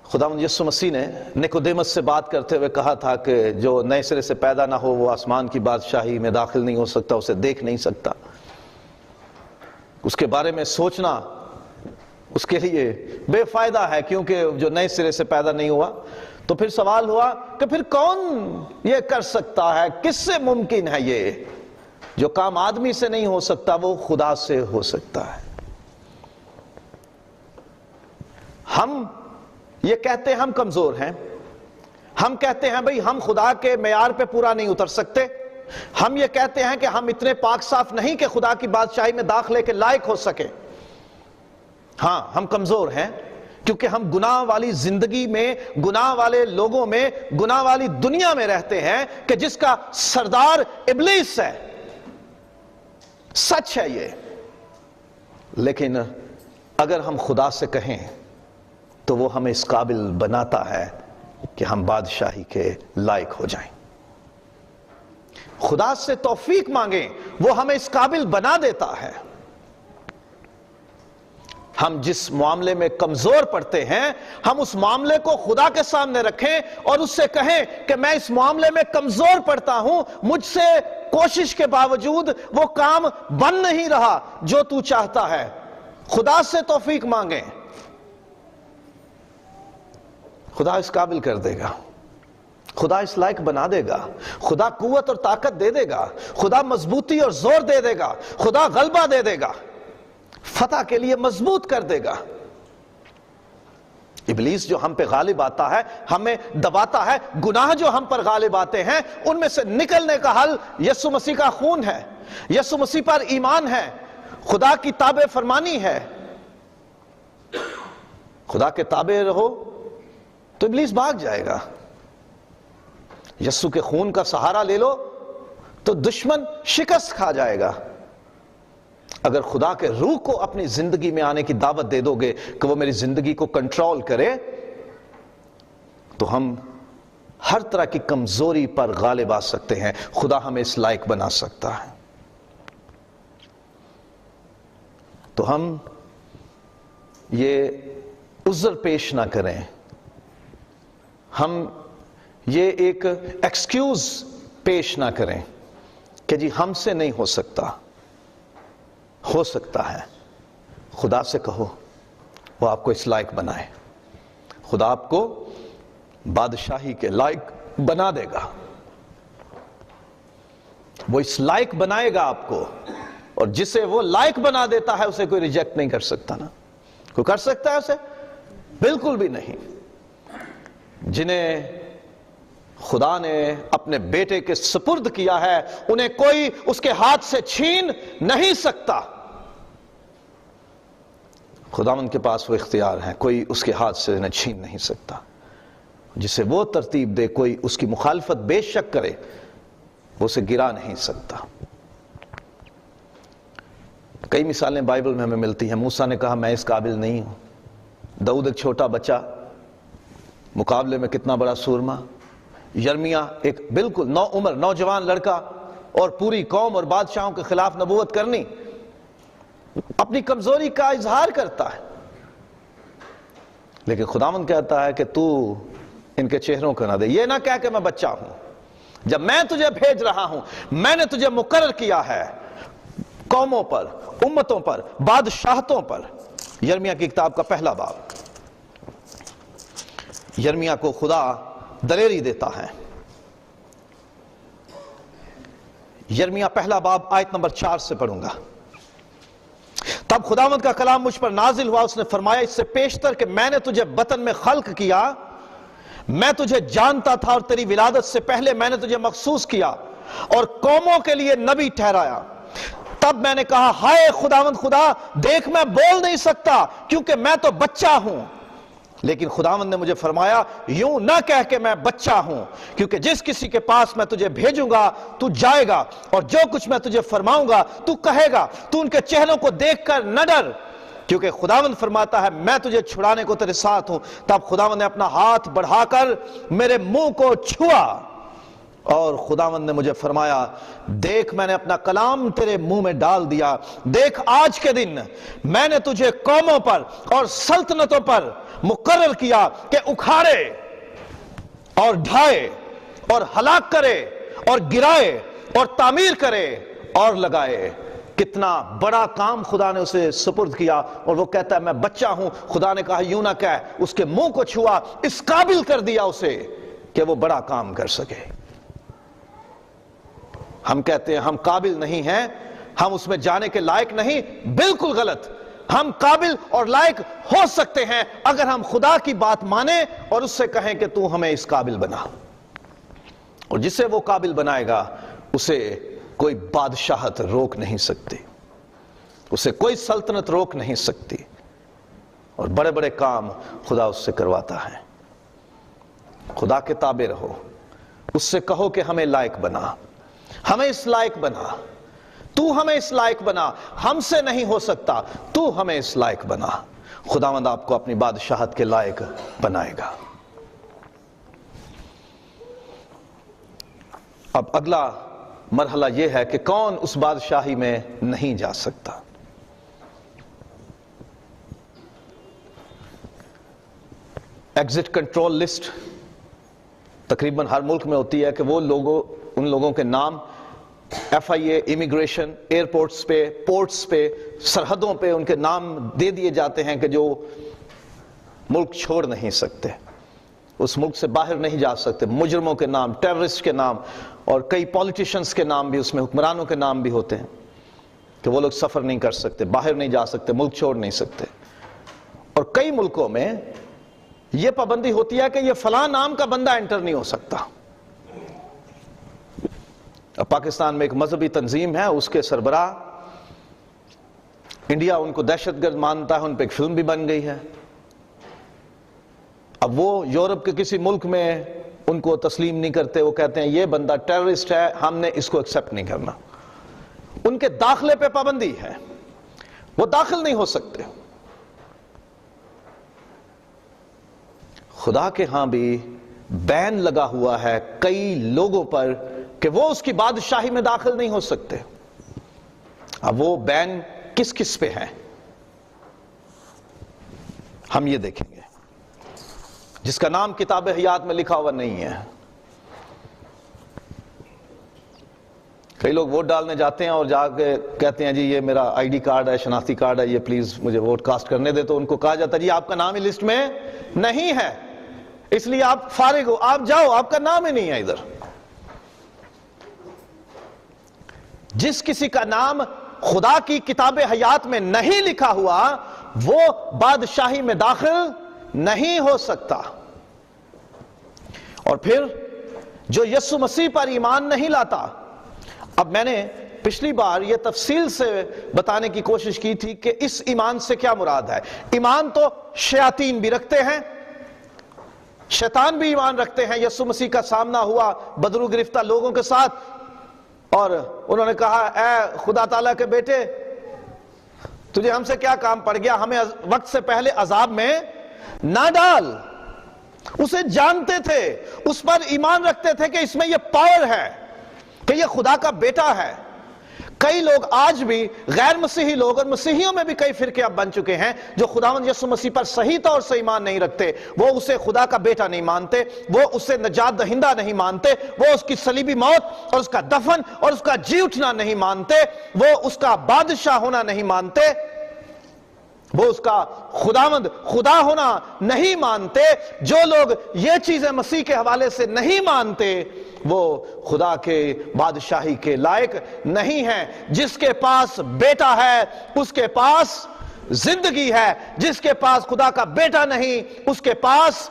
A: خداوند یسوع مسیح نے نیکودیمس سے بات کرتے ہوئے کہا تھا کہ جو نئے سرے سے پیدا نہ ہو وہ آسمان کی بادشاہی میں داخل نہیں ہو سکتا، اسے دیکھ نہیں سکتا۔ اس کے بارے میں سوچنا اس کے لیے بے فائدہ ہے، کیونکہ جو نئے سرے سے پیدا نہیں ہوا۔ تو پھر سوال ہوا کہ پھر کون یہ کر سکتا ہے؟ کس سے ممکن ہے یہ؟ جو کام آدمی سے نہیں ہو سکتا وہ خدا سے ہو سکتا ہے۔ ہم یہ کہتے ہیں ہم کمزور ہیں، ہم کہتے ہیں بھئی ہم خدا کے معیار پہ پورا نہیں اتر سکتے، ہم یہ کہتے ہیں کہ ہم اتنے پاک صاف نہیں کہ خدا کی بادشاہی میں داخلے کے لائق ہو سکے۔ ہاں ہم کمزور ہیں، کیونکہ ہم گناہ والی زندگی میں، گناہ والے لوگوں میں، گناہ والی دنیا میں رہتے ہیں کہ جس کا سردار ابلیس ہے۔ سچ ہے یہ، لیکن اگر ہم خدا سے کہیں تو وہ ہمیں اس قابل بناتا ہے کہ ہم بادشاہی کے لائق ہو جائیں۔ خدا سے توفیق مانگیں، وہ ہمیں اس قابل بنا دیتا ہے۔ ہم جس معاملے میں کمزور پڑتے ہیں، ہم اس معاملے کو خدا کے سامنے رکھیں اور اس سے کہیں کہ میں اس معاملے میں کمزور پڑتا ہوں، مجھ سے کوشش کے باوجود وہ کام بن نہیں رہا جو تو چاہتا ہے۔ خدا سے توفیق مانگیں، خدا اس قابل کر دے گا، خدا اس لائق بنا دے گا، خدا قوت اور طاقت دے دے گا، خدا مضبوطی اور زور دے دے گا، خدا غلبہ دے دے گا، فتح کے لیے مضبوط کر دے گا۔ ابلیس جو ہم پہ غالب آتا ہے، ہمیں دباتا ہے، گناہ جو ہم پر غالب آتے ہیں، ان میں سے نکلنے کا حل یسوع مسیح کا خون ہے، یسوع مسیح پر ایمان ہے، خدا کی تابع فرمانی ہے۔ خدا کے تابع رہو تو ابلیس بھاگ جائے گا۔ یسوع کے خون کا سہارا لے لو تو دشمن شکست کھا جائے گا۔ اگر خدا کے روح کو اپنی زندگی میں آنے کی دعوت دے دو گے کہ وہ میری زندگی کو کنٹرول کرے، تو ہم ہر طرح کی کمزوری پر غالب آ سکتے ہیں۔ خدا ہمیں اس لائق بنا سکتا ہے۔ تو ہم یہ عذر پیش نہ کریں، ہم یہ ایک ایکسکیوز پیش نہ کریں کہ جی ہم سے نہیں ہو سکتا، ہو سکتا ہے۔ خدا سے کہو، وہ آپ کو اس لائق بنائے، خدا آپ کو بادشاہی کے لائق بنا دے گا، وہ اس لائق بنائے گا آپ کو، اور جسے وہ لائق بنا دیتا ہے اسے کوئی ریجیکٹ نہیں کر سکتا نا، کوئی کر سکتا ہے اسے؟ بالکل بھی نہیں۔ جنہیں خدا نے اپنے بیٹے کے سپرد کیا ہے انہیں کوئی اس کے ہاتھ سے چھین نہیں سکتا۔ خداوند کے پاس وہ اختیار ہے، کوئی اس کے ہاتھ سے انہیں چھین نہیں سکتا۔ جسے وہ ترتیب دے، کوئی اس کی مخالفت بے شک کرے، وہ اسے گرا نہیں سکتا۔ کئی مثالیں بائبل میں ہمیں ملتی ہیں۔ موسیٰ نے کہا میں اس قابل نہیں ہوں، داؤد ایک چھوٹا بچہ، مقابلے میں کتنا بڑا سورما، یرمیہ ایک بالکل نو عمر نوجوان لڑکا، اور پوری قوم اور بادشاہوں کے خلاف نبوت کرنی، اپنی کمزوری کا اظہار کرتا ہے، لیکن خداوند کہتا ہے کہ تو ان کے چہروں کو نہ دے، یہ نہ کہہ کہ میں بچہ ہوں، جب میں تجھے بھیج رہا ہوں، میں نے تجھے مقرر کیا ہے قوموں پر، امتوں پر، بادشاہتوں پر۔ یرمیہ کی کتاب کا پہلا باب۔ یرمیہ کو خدا دلیری دیتا ہے۔ یرمیہ پہلا باب آیت نمبر 4 سے پڑھوں گا۔ تب خداوند کا کلام مجھ پر نازل ہوا، اس نے فرمایا اس سے پیشتر کہ میں نے تجھے بطن میں خلق کیا، میں تجھے جانتا تھا، اور تیری ولادت سے پہلے میں نے تجھے مخصوص کیا اور قوموں کے لیے نبی ٹھہرایا۔ تب میں نے کہا ہائے خداوند خدا، دیکھ میں بول نہیں سکتا کیونکہ میں تو بچہ ہوں۔ لیکن خداوند نے مجھے فرمایا یوں نہ کہہ کہ میں بچہ ہوں، کیونکہ جس کسی کے پاس میں تجھے بھیجوں گا تو جائے گا، اور جو کچھ میں تجھے فرماؤں گا تو کہے گا، تو ان کے چہروں کو دیکھ کر نہ ڈر، کیونکہ خداوند فرماتا ہے میں تجھے چھڑانے کو تیرے ساتھ ہوں۔ تب خداوند نے اپنا ہاتھ بڑھا کر میرے منہ کو چھوا، اور خداوند نے مجھے فرمایا دیکھ میں نے اپنا کلام تیرے منہ میں ڈال دیا، دیکھ آج کے دن میں نے تجھے قوموں پر اور سلطنتوں پر مقرر کیا کہ اکھاڑے اور ڈھائے اور ہلاک کرے اور گرائے اور تعمیر کرے اور لگائے۔ کتنا بڑا کام خدا نے اسے سپرد کیا، اور وہ کہتا ہے میں بچہ ہوں۔ خدا نے کہا یوں نہ کہہ، اس کے منہ کو چھوا، اس قابل کر دیا اسے کہ وہ بڑا کام کر سکے۔ ہم کہتے ہیں ہم قابل نہیں ہیں، ہم اس میں جانے کے لائق نہیں، بالکل غلط۔ ہم قابل اور لائق ہو سکتے ہیں اگر ہم خدا کی بات مانیں اور اس سے کہیں کہ تو ہمیں اس قابل بنا، اور جسے وہ قابل بنائے گا اسے کوئی بادشاہت روک نہیں سکتی، اسے کوئی سلطنت روک نہیں سکتی، اور بڑے بڑے کام خدا اس سے کرواتا ہے۔ خدا کے تابع رہو، اس سے کہو کہ ہمیں لائق بنا، ہمیں اس لائق بنا، تو ہمیں اس لائق بنا، ہم سے نہیں ہو سکتا، تو ہمیں اس لائق بنا۔ خداوند آپ کو اپنی بادشاہت کے لائق بنائے گا۔ اب اگلا مرحلہ یہ ہے کہ کون اس بادشاہی میں نہیں جا سکتا۔ ایگزٹ کنٹرول لسٹ تقریباً ہر ملک میں ہوتی ہے کہ وہ ان لوگوں کے نام FIA امیگریشن ایئرپورٹس پہ، پورٹس پہ، سرحدوں پہ ان کے نام دے دیے جاتے ہیں کہ جو ملک چھوڑ نہیں سکتے، اس ملک سے باہر نہیں جا سکتے۔ مجرموں کے نام، ٹیررسٹ کے نام، اور کئی پولیٹیشنز کے نام بھی اس میں، حکمرانوں کے نام بھی ہوتے ہیں کہ وہ لوگ سفر نہیں کر سکتے، باہر نہیں جا سکتے، ملک چھوڑ نہیں سکتے۔ اور کئی ملکوں میں یہ پابندی ہوتی ہے کہ یہ فلاں نام کا بندہ انٹر نہیں ہو سکتا۔ اب پاکستان میں ایک مذہبی تنظیم ہے، اس کے سربراہ انڈیا ان کو دہشت گرد مانتا ہے، ان پہ ایک فلم بھی بن گئی ہے۔ اب وہ یورپ کے کسی ملک میں ان کو تسلیم نہیں کرتے، وہ کہتے ہیں یہ بندہ ٹیررسٹ ہے، ہم نے اس کو ایکسپٹ نہیں کرنا۔ ان کے داخلے پہ پابندی ہے، وہ داخل نہیں ہو سکتے۔ خدا کے ہاں بھی بین لگا ہوا ہے کئی لوگوں پر کہ وہ اس کی بادشاہی میں داخل نہیں ہو سکتے۔ اب وہ بین کس کس پہ ہے؟ ہم یہ دیکھیں گے جس کا نام کتاب حیات میں لکھا ہوا نہیں ہے. کئی لوگ ووٹ ڈالنے جاتے ہیں اور جا کے کہتے ہیں جی یہ میرا آئی ڈی کارڈ ہے، شناختی کارڈ ہے، یہ پلیز مجھے ووٹ کاسٹ کرنے دے. تو ان کو کہا جاتا ہے جی آپ کا نام ہی لسٹ میں نہیں ہے، اس لیے آپ فارغ ہو، آپ جاؤ، آپ کا نام ہی نہیں ہے ادھر. جس کسی کا نام خدا کی کتاب حیات میں نہیں لکھا ہوا وہ بادشاہی میں داخل نہیں ہو سکتا. اور پھر جو یسوع مسیح پر ایمان نہیں لاتا، اب میں نے پچھلی بار یہ تفصیل سے بتانے کی کوشش کی تھی کہ اس ایمان سے کیا مراد ہے. ایمان تو شیاطین بھی رکھتے ہیں، شیطان بھی ایمان رکھتے ہیں. یسوع مسیح کا سامنا ہوا بدرو گرفتہ لوگوں کے ساتھ اور انہوں نے کہا اے خدا تعالیٰ کے بیٹے تجھے ہم سے کیا کام پڑ گیا، ہمیں وقت سے پہلے عذاب میں نہ ڈال. اسے جانتے تھے، اس پر ایمان رکھتے تھے کہ اس میں یہ پاور ہے، کہ یہ خدا کا بیٹا ہے. کئی لوگ آج بھی غیر مسیحی لوگ، اور مسیحیوں میں بھی کئی فرقے اب بن چکے ہیں، جو خداوند یسوع مسیح پر صحیح طور سے ایمان نہیں رکھتے. وہ اسے خدا کا بیٹا نہیں مانتے، وہ اسے نجات دہندہ نہیں مانتے، وہ اس کی صلیبی موت اور اس کا دفن اور اس کا جی اٹھنا نہیں مانتے، وہ اس کا بادشاہ ہونا نہیں مانتے، وہ اس کا خداوند خدا ہونا نہیں مانتے. جو لوگ یہ چیزیں مسیح کے حوالے سے نہیں مانتے وہ خدا کے بادشاہی کے لائق نہیں ہیں. جس کے پاس بیٹا ہے اس کے پاس زندگی ہے، جس کے پاس خدا کا بیٹا نہیں اس کے پاس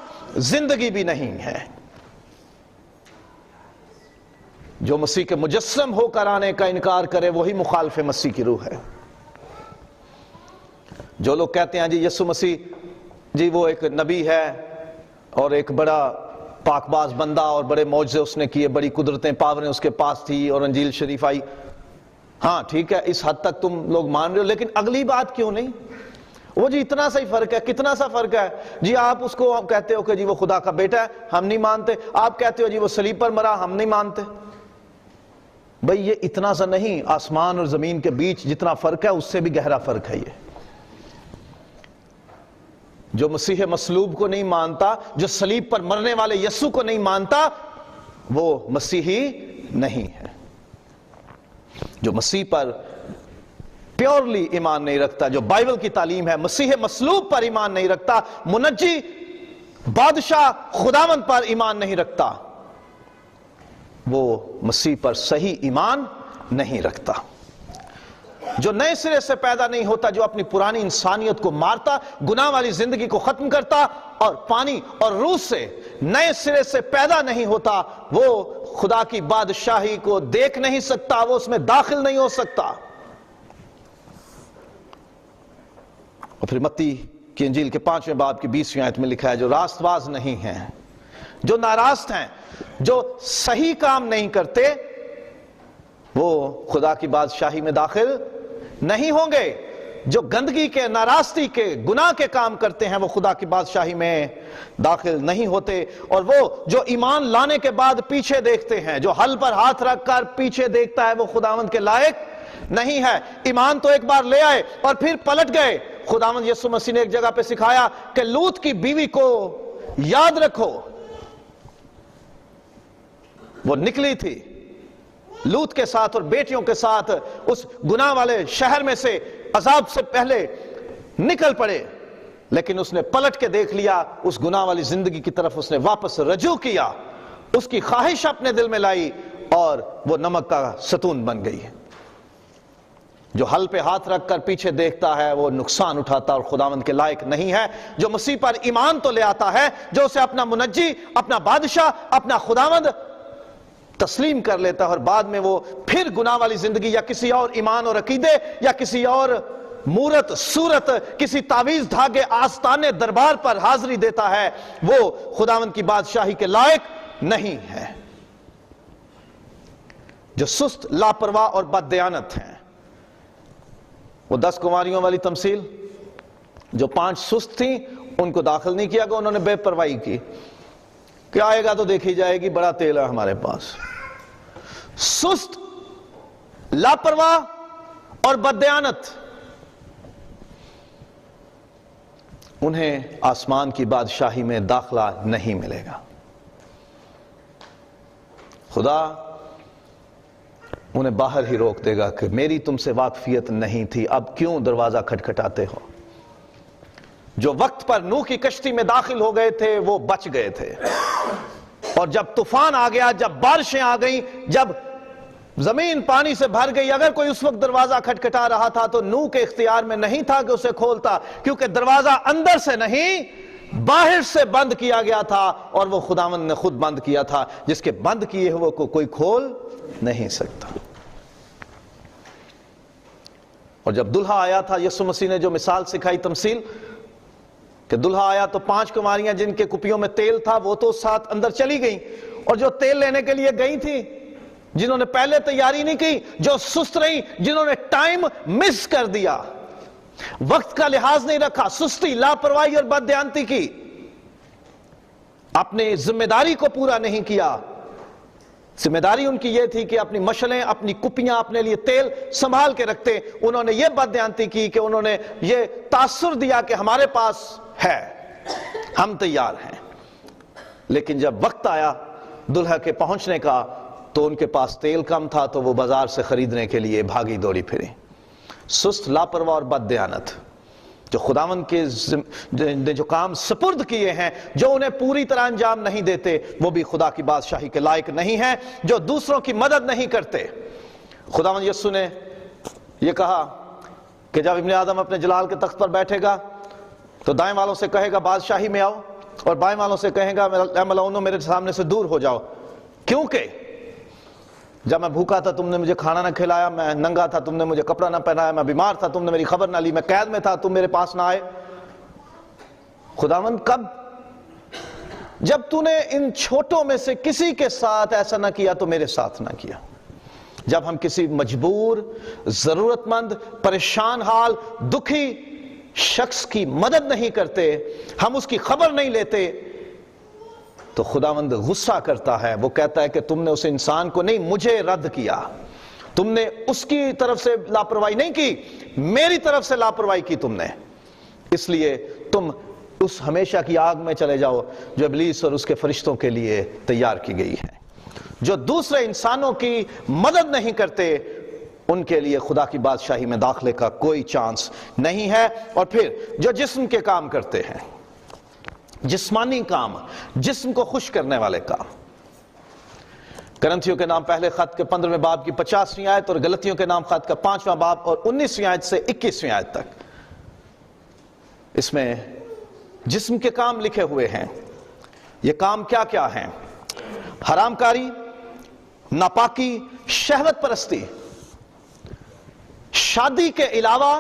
A: زندگی بھی نہیں ہے. جو مسیح کے مجسم ہو کر آنے کا انکار کرے وہی مخالف مسیح کی روح ہے. جو لوگ کہتے ہیں جی یسوع مسیح جی وہ ایک نبی ہے اور ایک بڑا پاک باز بندہ اور بڑے معجزے اس نے کیے، بڑی قدرتیں پاوریں اس کے پاس تھی اور انجیل شریف آئی، ہاں ٹھیک ہے اس حد تک تم لوگ مان رہے ہو، لیکن اگلی بات کیوں نہیں؟ وہ جی اتنا سا ہی فرق ہے، کتنا سا فرق ہے جی. آپ اس کو کہتے ہو کہ جی وہ خدا کا بیٹا ہے، ہم نہیں مانتے. آپ کہتے ہو جی وہ صلیب پر مرا، ہم نہیں مانتے. بھئی یہ اتنا سا نہیں، آسمان اور زمین کے بیچ جتنا فرق ہے اس سے بھی گہرا فرق ہے. یہ جو مسیح مصلوب کو نہیں مانتا، جو صلیب پر مرنے والے یسوع کو نہیں مانتا، وہ مسیحی نہیں ہے. جو مسیح پر پیورلی ایمان نہیں رکھتا، جو بائبل کی تعلیم ہے، مسیح مصلوب پر ایمان نہیں رکھتا، منجی بادشاہ خداوند پر ایمان نہیں رکھتا، وہ مسیح پر صحیح ایمان نہیں رکھتا. جو نئے سرے سے پیدا نہیں ہوتا، جو اپنی پرانی انسانیت کو مارتا، گناہ والی زندگی کو ختم کرتا اور پانی اور روح سے نئے سرے سے پیدا نہیں ہوتا، وہ خدا کی بادشاہی کو دیکھ نہیں سکتا، وہ اس میں داخل نہیں ہو سکتا. اور پھر متی کی انجیل کے 5ویں باب کی 20ویں آیت میں لکھا ہے جو راست باز نہیں ہیں، جو ناراست ہیں، جو صحیح کام نہیں کرتے، وہ خدا کی بادشاہی میں داخل نہیں ہوں گے. جو گندگی کے، ناراستی کے، گناہ کے کام کرتے ہیں وہ خدا کی بادشاہی میں داخل نہیں ہوتے. اور وہ جو ایمان لانے کے بعد پیچھے دیکھتے ہیں، جو حل پر ہاتھ رکھ کر پیچھے دیکھتا ہے، وہ خداوند کے لائق نہیں ہے. ایمان تو ایک بار لے آئے اور پھر پلٹ گئے. خداوند یسوع مسیح نے ایک جگہ پہ سکھایا کہ لوط کی بیوی کو یاد رکھو، وہ نکلی تھی لوط کے ساتھ اور بیٹیوں کے ساتھ اس گناہ والے شہر میں سے عذاب سے پہلے نکل پڑے، لیکن اس نے پلٹ کے دیکھ لیا، اس گناہ والی زندگی کی طرف اس نے واپس رجوع کیا، اس کی خواہش اپنے دل میں لائی اور وہ نمک کا ستون بن گئی. جو حل پہ ہاتھ رکھ کر پیچھے دیکھتا ہے وہ نقصان اٹھاتا اور خداوند کے لائق نہیں ہے. جو مسیح پر ایمان تو لے آتا ہے، جو اسے اپنا منجی، اپنا بادشاہ، اپنا خداوند تسلیم کر لیتا ہے اور بعد میں وہ پھر گناہ والی زندگی یا کسی اور ایمان اور عقیدے یا کسی اور مورت صورت، کسی تعویذ دھاگے آستانے دربار پر حاضری دیتا ہے، وہ خداوند کی بادشاہی کے لائق نہیں ہے. جو سست، لاپرواہ اور بددیانت ہیں، وہ 10 کنواریوں والی تمثیل، جو 5 سست تھیں ان کو داخل نہیں کیا گیا، انہوں نے بے پرواہی کی کہ آئے گا تو دیکھی جائے گی، بڑا تیل ہے ہمارے پاس. سست، لاپرواہ اور بددیانت. انہیں آسمان کی بادشاہی میں داخلہ نہیں ملے گا۔ خدا انہیں باہر ہی روک دے گا کہ میری تم سے واقفیت نہیں تھی، اب کیوں دروازہ کھٹکھٹاتے ہو؟ جو وقت پر نوح کی کشتی میں داخل ہو گئے تھے وہ بچ گئے تھے، اور جب طوفان آ گیا، جب بارشیں آ گئیں، جب زمین پانی سے بھر گئی، اگر کوئی اس وقت دروازہ کھٹکھٹا رہا تھا تو نوح کے اختیار میں نہیں تھا کہ اسے کھولتا، کیونکہ دروازہ اندر سے نہیں باہر سے بند کیا گیا تھا، اور وہ خداوند نے خود بند کیا تھا۔ جس کے بند کیے ہوئے کو کوئی کھول نہیں سکتا۔ اور جب دلہا آیا تھا، یسوع مسیح نے جو مثال سکھائی، تمثیل، کہ دلہا آیا تو 5 کنواریاں جن کے کپیوں میں تیل تھا وہ تو ساتھ اندر چلی گئیں، اور جو تیل لینے کے لیے گئی تھی، جنہوں نے پہلے تیاری نہیں کی، جو سست رہی، جنہوں نے ٹائم مس کر دیا، وقت کا لحاظ نہیں رکھا، سستی، لاپرواہی اور بددیانتی کی، اپنی ذمہ داری کو پورا نہیں کیا۔ ذمہ داری ان کی یہ تھی کہ اپنی مشلیں، اپنی کپیاں، اپنے لیے تیل سنبھال کے رکھتے، انہوں نے یہ بددیانتی کی کہ انہوں نے یہ تاثر دیا کہ ہمارے پاس ہے، ہم تیار ہیں۔ لیکن جب وقت آیا دلہا کے پہنچنے کا تو ان کے پاس تیل کم تھا، تو وہ بازار سے خریدنے کے لیے بھاگی دوڑی پھری۔ سست، لاپرواہ اور بددیانت، جو خداوند کے نے جو کام سپرد کیے ہیں، جو انہیں پوری طرح انجام نہیں دیتے، وہ بھی خدا کی بادشاہی کے لائق نہیں ہیں۔ جو دوسروں کی مدد نہیں کرتے، خداوند یسوع نے یہ کہا کہ جب ابن آدم اپنے جلال کے تخت پر بیٹھے گا تو دائیں والوں سے کہے گا بادشاہی میں آؤ، اور بائیں والوں سے کہے گا اے ملعونوں میرے سامنے سے دور ہو جاؤ، کیونکہ جب میں بھوکا تھا تم نے مجھے کھانا نہ کھلایا، میں ننگا تھا تم نے مجھے کپڑا نہ پہنایا، میں بیمار تھا تم نے میری خبر نہ لی، میں قید میں تھا تم میرے پاس نہ آئے۔ خداوند کب؟ جب تو نے ان چھوٹوں میں سے کسی کے ساتھ ایسا نہ کیا تو میرے ساتھ نہ کیا۔ جب ہم کسی مجبور، ضرورت مند، پریشان حال، دکھی شخص کی مدد نہیں کرتے، ہم اس کی خبر نہیں لیتے، تو خداوند غصہ کرتا ہے۔ وہ کہتا ہے کہ تم نے اس انسان کو نہیں، مجھے رد کیا، تم نے اس کی طرف سے لاپرواہی نہیں کی، میری طرف سے لاپرواہی کی تم نے، اس لیے تم اس ہمیشہ کی آگ میں چلے جاؤ جو ابلیس اور اس کے فرشتوں کے لیے تیار کی گئی ہے۔ جو دوسرے انسانوں کی مدد نہیں کرتے ان کے لیے خدا کی بادشاہی میں داخلے کا کوئی چانس نہیں ہے۔ اور پھر جو جسم کے کام کرتے ہیں، جسمانی کام، جسم کو خوش کرنے والے کام، کرنتھیوں کے نام پہلے خط کے 15ویں باب کی 50ویں آیت اور غلطیوں کے نام خط کا 5واں باب اور 19ویں آیت سے 21ویں آیت تک، اس میں جسم کے کام لکھے ہوئے ہیں۔ یہ کام کیا کیا ہیں؟ حرام کاری، ناپاکی، شہوت پرستی، شادی کے علاوہ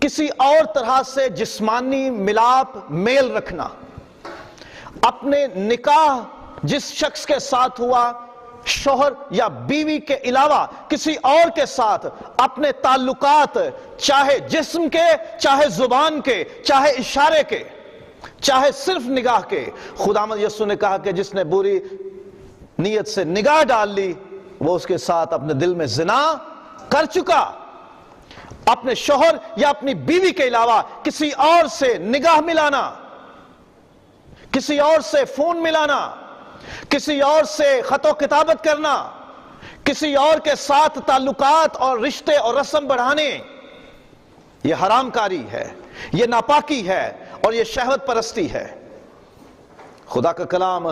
A: کسی اور طرح سے جسمانی ملاپ میل رکھنا، اپنے نکاح جس شخص کے ساتھ ہوا، شوہر یا بیوی کے علاوہ کسی اور کے ساتھ اپنے تعلقات، چاہے جسم کے، چاہے زبان کے، چاہے اشارے کے، چاہے صرف نگاہ کے۔ خداوند یسوع نے کہا کہ جس نے بری نیت سے نگاہ ڈال لی وہ اس کے ساتھ اپنے دل میں زنا کر چکا۔ اپنے شوہر یا اپنی بیوی کے علاوہ کسی اور سے نگاہ ملانا، کسی اور سے فون ملانا، کسی اور سے خط و کتابت کرنا، کسی اور کے ساتھ تعلقات اور رشتے اور رسم بڑھانے، یہ حرام کاری ہے، یہ ناپاکی ہے اور یہ شہوت پرستی ہے۔ خدا کا کلام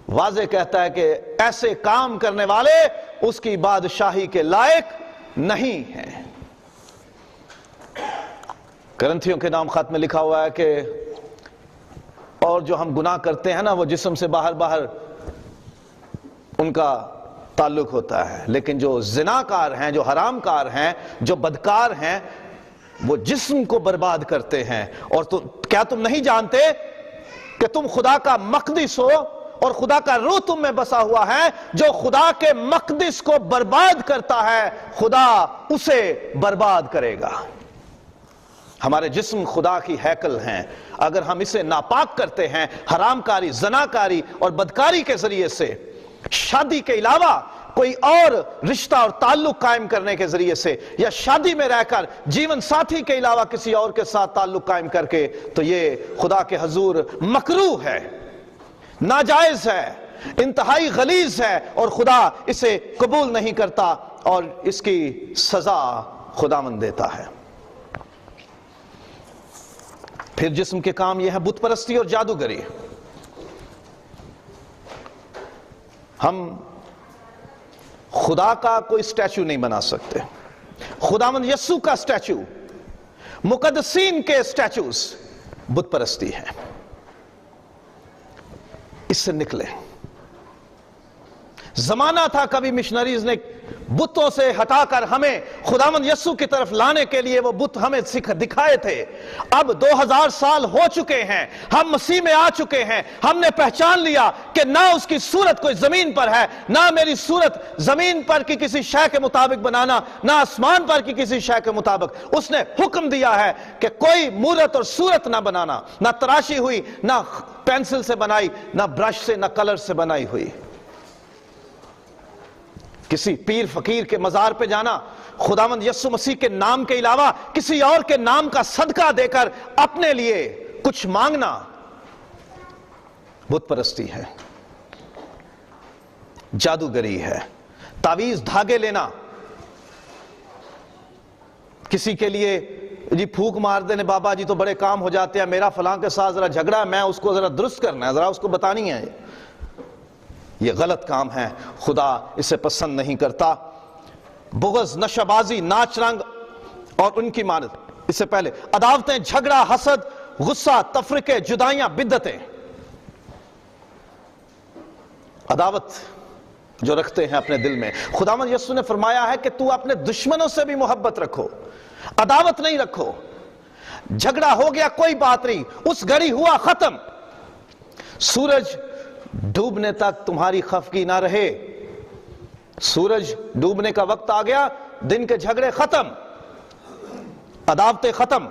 A: واضح کہتا ہے کہ ایسے کام کرنے والے اس کی بادشاہی کے لائق نہیں ہیں۔ کرنتھیوں کے نام خط میں لکھا ہوا ہے کہ اور جو ہم گناہ کرتے ہیں نا وہ جسم سے باہر ان کا تعلق ہوتا ہے، لیکن جو زناکار ہیں، جو حرام کار ہیں، جو بدکار ہیں، وہ جسم کو برباد کرتے ہیں۔ اور کیا تم نہیں جانتے کہ تم خدا کا مقدس ہو اور خدا کا روح تم میں بسا ہوا ہے؟ جو خدا کے مقدس کو برباد کرتا ہے خدا اسے برباد کرے گا۔ ہمارے جسم خدا کی ہیکل ہیں، اگر ہم اسے ناپاک کرتے ہیں حرام کاری، زناکاری اور بدکاری کے ذریعے سے، شادی کے علاوہ کوئی اور رشتہ اور تعلق قائم کرنے کے ذریعے سے یا شادی میں رہ کر جیون ساتھی کے علاوہ کسی اور کے ساتھ تعلق قائم کر کے، تو یہ خدا کے حضور مکروہ ہے، ناجائز ہے، انتہائی غلیظ ہے، اور خدا اسے قبول نہیں کرتا، اور اس کی سزا خداوند دیتا ہے۔ پھر جسم کے کام یہ ہے بت پرستی اور جادوگری۔ ہم خدا کا کوئی سٹیچو نہیں بنا سکتے۔ خداوند یسوع کا سٹیچو، مقدسین کے سٹیچوز بت پرستی ہے، اس سے نکلے۔ زمانہ تھا کبھی مشنریز نے بتوں سے ہٹا کر ہمیں خداوند یسوع کی طرف لانے کے لیے وہ بت ہمیں دکھائے تھے۔ اب 2000 سال ہو چکے ہیں، ہم مسیح میں آ چکے ہیں، ہم نے پہچان لیا کہ نہ اس کی صورت کوئی زمین پر ہے، نہ میری صورت زمین پر کی کسی شے کے مطابق بنانا، نہ آسمان پر کی کسی شے کے مطابق۔ اس نے حکم دیا ہے کہ کوئی مورت اور صورت نہ بنانا، نہ تراشی ہوئی، نہ پینسل سے بنائی، نہ برش سے، نہ کلر سے بنائی ہوئی۔ کسی پیر فقیر کے مزار پہ جانا، خداوند یسوع مسیح کے نام کے علاوہ کسی اور کے نام کا صدقہ دے کر اپنے لیے کچھ مانگنا، بت پرستی ہے، جادوگری ہے۔ تعویذ دھاگے لینا، کسی کے لیے جی پھونک مار دینے، بابا جی تو بڑے کام ہو جاتے ہیں، میرا فلاں کے ساتھ ذرا جھگڑا ہے، میں اس کو ذرا درست کرنا ہے، ذرا اس کو بتانی ہے، یہ غلط کام ہے، خدا اسے پسند نہیں کرتا۔ بغض، نشہ بازی، ناچ رنگ اور ان کی مانند، اس سے پہلے عداوتیں، جھگڑا، حسد، غصہ، تفرقے، جدائیاں، بدعتیں۔ عداوت جو رکھتے ہیں اپنے دل میں، خداوند یسوع نے فرمایا ہے کہ تو اپنے دشمنوں سے بھی محبت رکھو، عداوت نہیں رکھو۔ جھگڑا ہو گیا کوئی بات نہیں، اس گھڑی ہوا ختم، سورج ڈوبنے تک تمہاری خفگی نہ رہے۔ سورج ڈوبنے کا وقت آ گیا، دن کے جھگڑے ختم، عداوتیں ختم،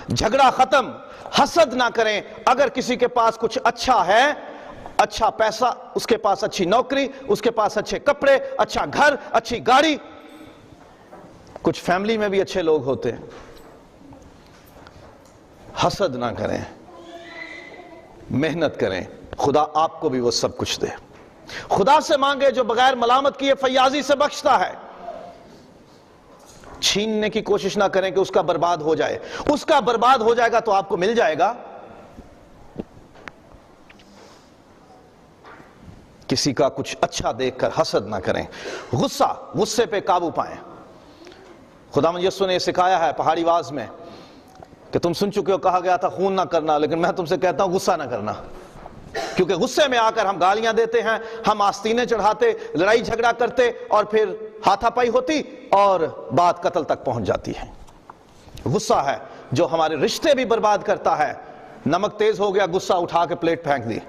A: جھگڑا ختم، حسد نہ کریں۔ اگر کسی کے پاس کچھ اچھا ہے، اچھا پیسہ، اس کے پاس اچھی نوکری، اس کے پاس اچھے کپڑے، اچھا گھر، اچھی گاڑی، کچھ فیملی میں بھی اچھے لوگ ہوتے ہیں، حسد نہ کریں، محنت کریں، خدا آپ کو بھی وہ سب کچھ دے۔ خدا سے مانگے جو بغیر ملامت کیے فیاضی سے بخشتا ہے۔ چھیننے کی کوشش نہ کریں کہ اس کا برباد ہو جائے، اس کا برباد ہو جائے گا تو آپ کو مل جائے گا۔ کسی کا کچھ اچھا دیکھ کر حسد نہ کریں۔ غصے پہ قابو پائیں۔ خداوند یسوع نے یہ سکھایا ہے پہاڑی واز میں کہ تم سن چکے ہو، کہا گیا تھا خون نہ کرنا، لیکن میں تم سے کہتا ہوں غصہ نہ کرنا، کیونکہ غصے میں آ کر ہم گالیاں دیتے ہیں، ہم آستینیں چڑھاتے، لڑائی جھگڑا کرتے، اور پھر ہاتھا پائی ہوتی اور بات قتل تک پہنچ جاتی ہے۔ غصہ ہے جو ہمارے رشتے بھی برباد کرتا ہے۔ نمک تیز ہو گیا، غصہ اٹھا کے پلیٹ پھینک دی،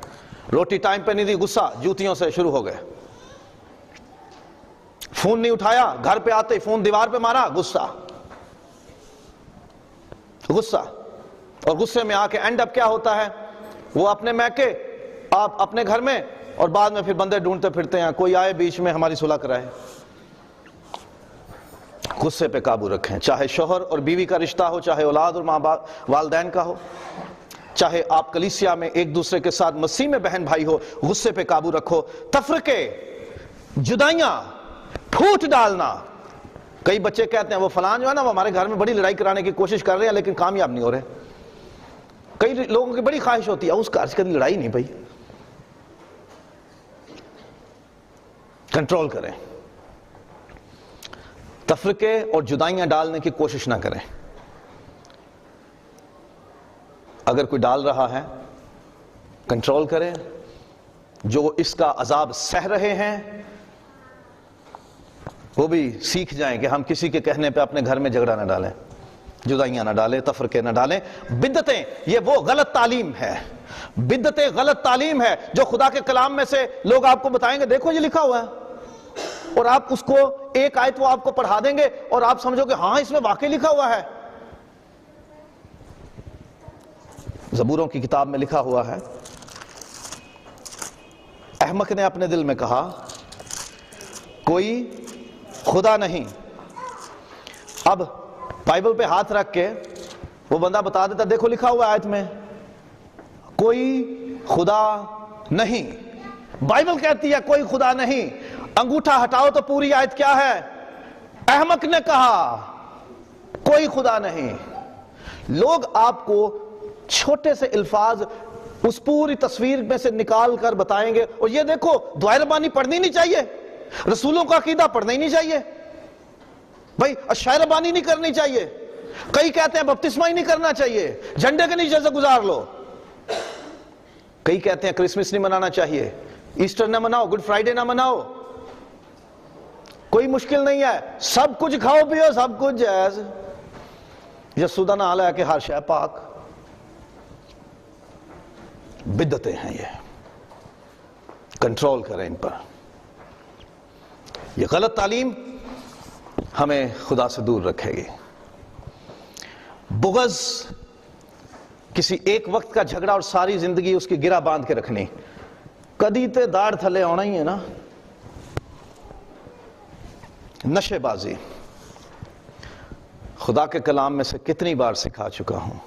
A: روٹی ٹائم پہ نہیں دی، غصہ، جوتیوں سے شروع ہو گئے۔ فون نہیں اٹھایا، گھر پہ آتے فون دیوار پہ مارا، غصہ۔ اور غصے میں آ کے اینڈ اپ کیا ہوتا ہے؟ وہ اپنے میکے، آپ اپنے گھر میں، اور بعد میں پھر بندے ڈھونڈتے پھرتے ہیں کوئی آئے بیچ میں ہماری صلح کرائے۔ غصے پہ قابو رکھیں، چاہے شوہر اور بیوی کا رشتہ ہو، چاہے اولاد اور ماں باپ والدین کا ہو، چاہے آپ کلیسیا میں ایک دوسرے کے ساتھ مسیح میں بہن بھائی ہو، غصے پہ قابو رکھو۔ تفرقے، جدائیاں، پھوٹ ڈالنا۔ کئی بچے کہتے ہیں وہ فلان جو ہے نا وہ ہمارے گھر میں بڑی لڑائی کرانے کی کوشش کر رہے ہیں لیکن کامیاب نہیں ہو رہے۔ کئی لوگوں کی بڑی خواہش ہوتی ہے اس کا کبھی لڑائی نہیں، بھائی کنٹرول کریں، تفرقے اور جدائیاں ڈالنے کی کوشش نہ کریں۔ اگر کوئی ڈال رہا ہے کنٹرول کریں، جو اس کا عذاب سہ رہے ہیں وہ بھی سیکھ جائیں کہ ہم کسی کے کہنے پہ اپنے گھر میں جھگڑا نہ ڈالیں، جدائیاں نہ ڈالیں، تفرقے نہ ڈالیں۔ بدعتیں، یہ وہ غلط تعلیم ہے، بدعتیں غلط تعلیم ہے جو خدا کے کلام میں سے لوگ آپ کو بتائیں گے دیکھو یہ لکھا ہوا ہے، اور آپ اس کو ایک آیت وہ آپ کو پڑھا دیں گے اور آپ سمجھو کہ ہاں اس میں واقعی لکھا ہوا ہے۔ زبوروں کی کتاب میں لکھا ہوا ہے، احمق نے اپنے دل میں کہا کوئی خدا نہیں۔ اب بائبل پہ ہاتھ رکھ کے وہ بندہ بتا دیتا دیکھو لکھا ہوا آیت میں کوئی خدا نہیں، بائبل کہتی ہے کوئی خدا نہیں، انگوٹھا ہٹاؤ تو پوری آیت کیا ہے؟ احمق نے کہا کوئی خدا نہیں۔ لوگ آپ کو چھوٹے سے الفاظ اس پوری تصویر میں سے نکال کر بتائیں گے، اور یہ دیکھو دعائے ربانی پڑھنی نہیں چاہیے، رسولوں کا عقیدہ پڑھنا ہی نہیں چاہیے بھائی، اشعار ربانی نہیں کرنی چاہیے، کئی کہتے ہیں بپتسمہ ہی نہیں کرنا چاہیے، جھنڈے کے نیچے سے گزار لو، کئی کہتے ہیں کرسمس نہیں منانا چاہیے، ایسٹر نہ مناؤ، گڈ فرائیڈے نہ مناؤ، کوئی مشکل نہیں ہے، سب کچھ کھاؤ پیو، سب کچھ جائز، یسودہ نہ آلہ ہے کہ ہر شے پاک۔ بدعتیں ہیں یہ، کنٹرول کریں ان پر۔ یہ غلط تعلیم ہمیں خدا سے دور رکھے گی۔ بغض، کسی ایک وقت کا جھگڑا اور ساری زندگی اس کی گرہ باندھ کے رکھنی، کدی تے داڑھ تھلے ہونا ہی ہے نا۔ نشے بازی، خدا کے کلام میں سے کتنی بار سکھا چکا ہوں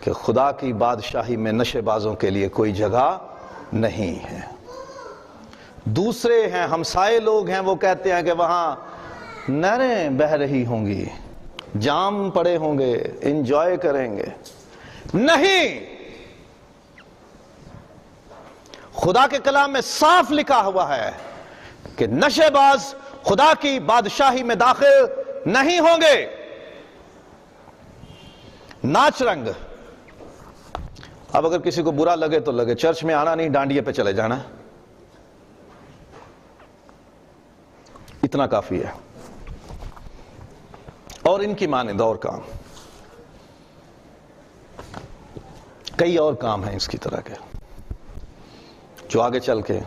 A: کہ خدا کی بادشاہی میں نشے بازوں کے لیے کوئی جگہ نہیں ہے۔ دوسرے ہیں، ہمسائے لوگ ہیں، وہ کہتے ہیں کہ وہاں نہریں بہہ رہی ہوں گی، جام پڑے ہوں گے، انجوائے کریں گے۔ نہیں، خدا کے کلام میں صاف لکھا ہوا ہے کہ نشے باز خدا کی بادشاہی میں داخل نہیں ہوں گے۔ ناچ رنگ، اب اگر کسی کو برا لگے تو لگے، چرچ میں آنا نہیں، ڈانڈیے پہ چلے جانا، اتنا کافی ہے۔ اور ان کی مانند اور کام، کئی اور کام ہیں اس کی طرح کے، جو آگے چل کے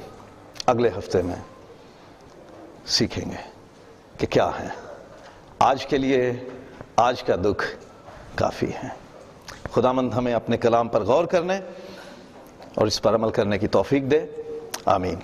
A: اگلے ہفتے میں سیکھیں گے کہ کیا ہے۔ آج کے لیے آج کا دکھ کافی ہے۔ خداوند ہمیں اپنے کلام پر غور کرنے اور اس پر عمل کرنے کی توفیق دے، آمین۔